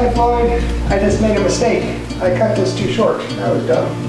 Hi Floyd, I just made a mistake. I cut this too short. That was dumb.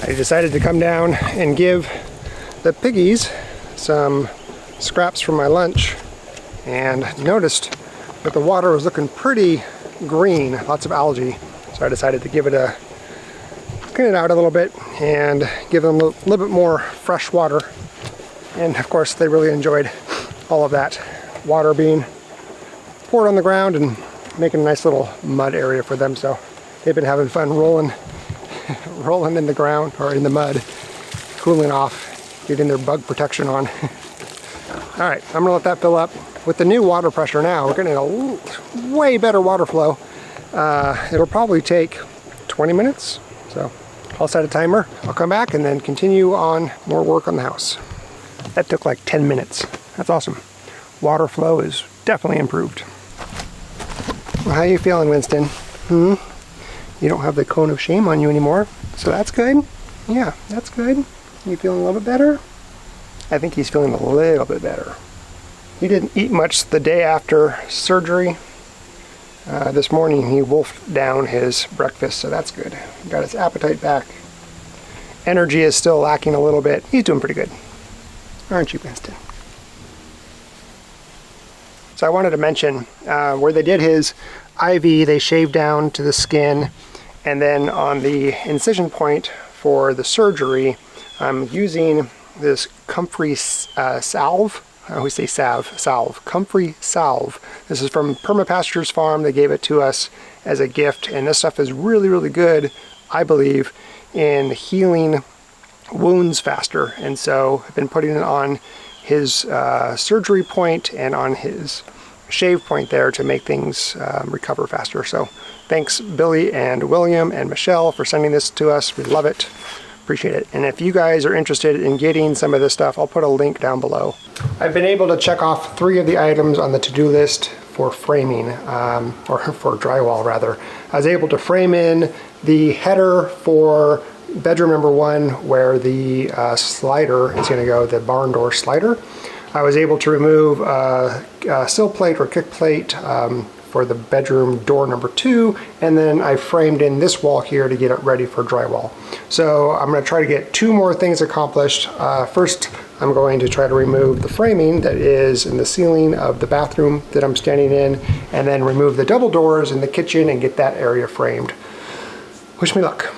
I decided to come down and give the piggies some scraps from my lunch, and noticed that the water was looking pretty green, lots of algae. So I decided to give it a clean it out a little bit and give them a little bit more fresh water. And of course they really enjoyed all of that water being poured on the ground and making a nice little mud area for them. So they've been having fun rolling in the ground or in the mud, cooling off, getting their bug protection on. All right, I'm gonna let that fill up. With the new water pressure now, we're getting a way better water flow. It'll probably take 20 minutes. So I'll set a timer, I'll come back and then continue on more work on the house. That took like 10 minutes. That's awesome. Water flow is definitely improved. Well, how are you feeling, Winston? You don't have the cone of shame on you anymore, so that's good. Yeah, that's good. You feeling a little bit better? I think he's feeling a little bit better. He didn't eat much the day after surgery. This morning he wolfed down his breakfast, so that's good. Got his appetite back. Energy is still lacking a little bit. He's doing pretty good. Aren't you, Winston? So I wanted to mention where they did his IV, they shaved down to the skin, and then on the incision point for the surgery, I'm using this Comfrey Salve. I always say salve. Comfrey Salve. This is from Permapasture's farm. They gave it to us as a gift, and this stuff is really, really good, I believe, in healing wounds faster. And so I've been putting it on his surgery point and on his shave point there to make things recover faster. So thanks Billy and William and Michelle for sending this to us. We love it. Appreciate it. And if you guys are interested in getting some of this stuff, I'll put a link down below. I've been able to check off 3 of the items on the to-do list for framing, or for drywall rather. I was able to frame in the header for bedroom number 1 where the slider is going to go, the barn door slider. I was able to remove a sill plate or kick plate for the bedroom door number 2, and then I framed in this wall here to get it ready for drywall. So I'm going to try to get 2 more things accomplished. First, I'm going to try to remove the framing that is in the ceiling of the bathroom that I'm standing in, and then remove the double doors in the kitchen and get that area framed. Wish me luck.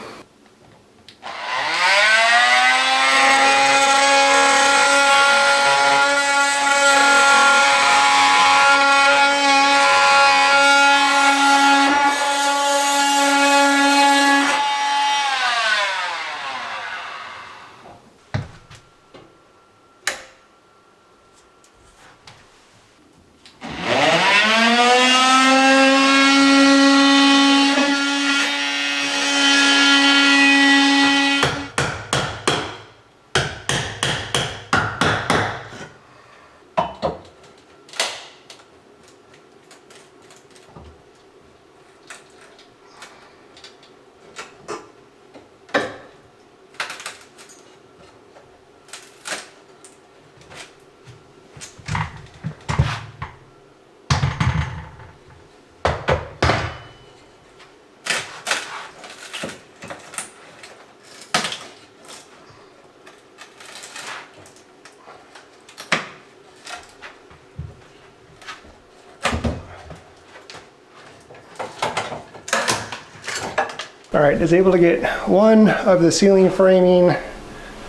All right, is able to get one of the ceiling framing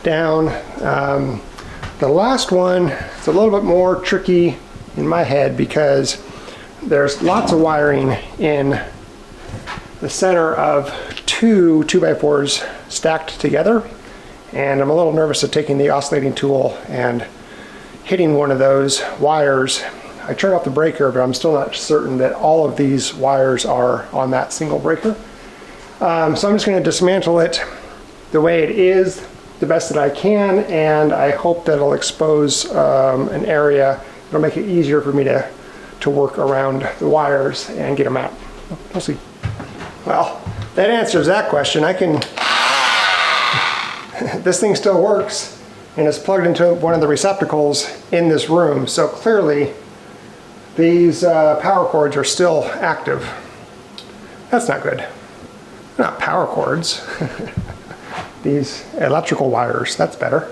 down. The last one is a little bit more tricky in my head because there's lots of wiring in the center of 2 2x4s stacked together, and I'm a little nervous of taking the oscillating tool and hitting one of those wires. I turned off the breaker, but I'm still not certain that all of these wires are on that single breaker. So I'm just going to dismantle it the way it is, the best that I can, and I hope that it'll expose an area that'll make it easier for me to work around the wires and get them out. We'll see. Well, that answers that question. This thing still works, and it's plugged into one of the receptacles in this room, so clearly these power cords are still active. That's not good. Not power cords. These electrical wires, that's better.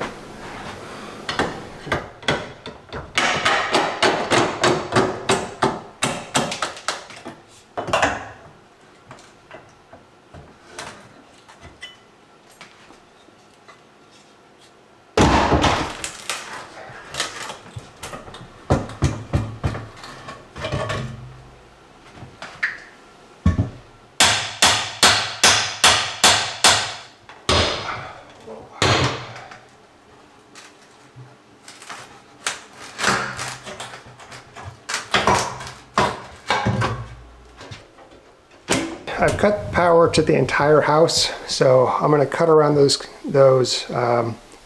I've cut power to the entire house, so I'm going to cut around those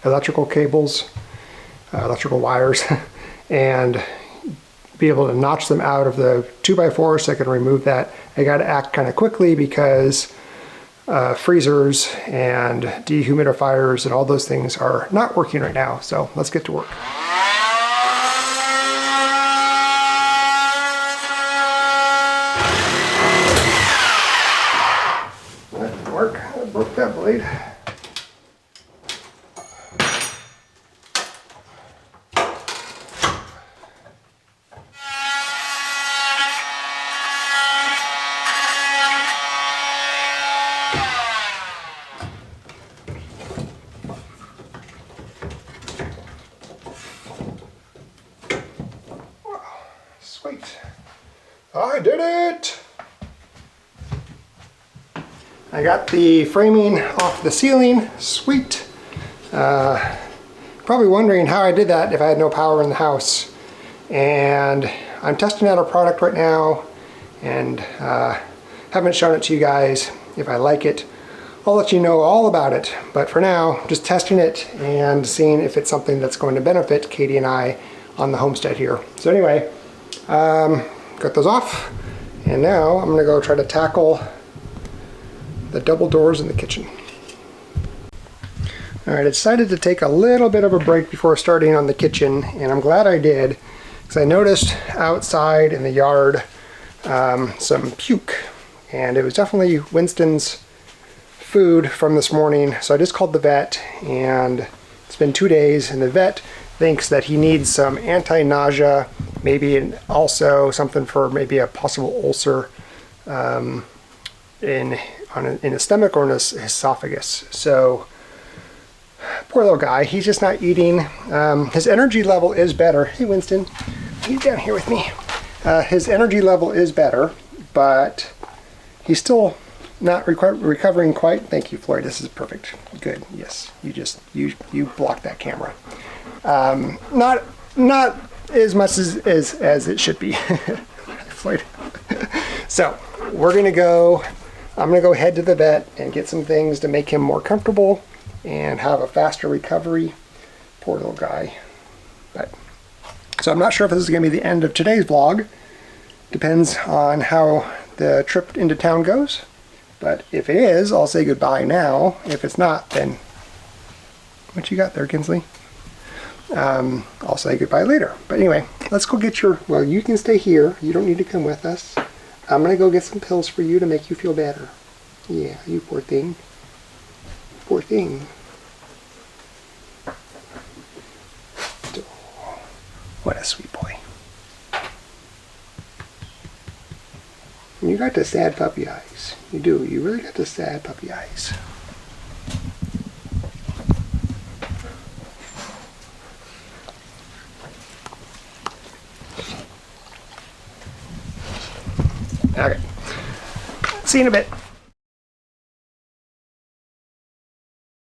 electrical cables, electrical wires, and be able to notch them out of the 2x4 so I can remove that. I got to act kind of quickly because freezers and dehumidifiers and all those things are not working right now, so let's get to work. Work. I broke that blade. Wow, sweet. I did it! I got the framing off the ceiling, sweet. Probably wondering how I did that if I had no power in the house. And I'm testing out a product right now and haven't shown it to you guys. If I like it, I'll let you know all about it. But for now, just testing it and seeing if it's something that's going to benefit Katie and I on the homestead here. So anyway, got those off, and now I'm gonna go try to tackle the double doors in the kitchen. Alright, I decided to take a little bit of a break before starting on the kitchen, and I'm glad I did, because I noticed outside in the yard some puke. And it was definitely Winston's food from this morning. So I just called the vet, and it's been 2 days, and the vet thinks that he needs some anti-nausea, maybe also something for maybe a possible ulcer in his stomach or in his esophagus. So poor little guy, he's just not eating. His energy level is better. Hey Winston, he's down here with me. His energy level is better, but he's still not recovering quite. Thank you, Floyd. This is perfect. Good. Yes, you blocked that camera. Not as much as it should be. Floyd. So we're gonna go. I'm gonna go head to the vet and get some things to make him more comfortable and have a faster recovery. Poor little guy. But so I'm not sure if this is gonna be the end of today's vlog. Depends on how the trip into town goes. But if it is, I'll say goodbye now. If it's not, then what you got there, Kinsley? I'll say goodbye later. But anyway, let's go get your, well, you can stay here. You don't need to come with us. I'm going to go get some pills for you to make you feel better. Yeah, you poor thing. Poor thing. Oh, what a sweet boy. You got the sad puppy eyes. You do. You really got the sad puppy eyes. Okay. See you in a bit.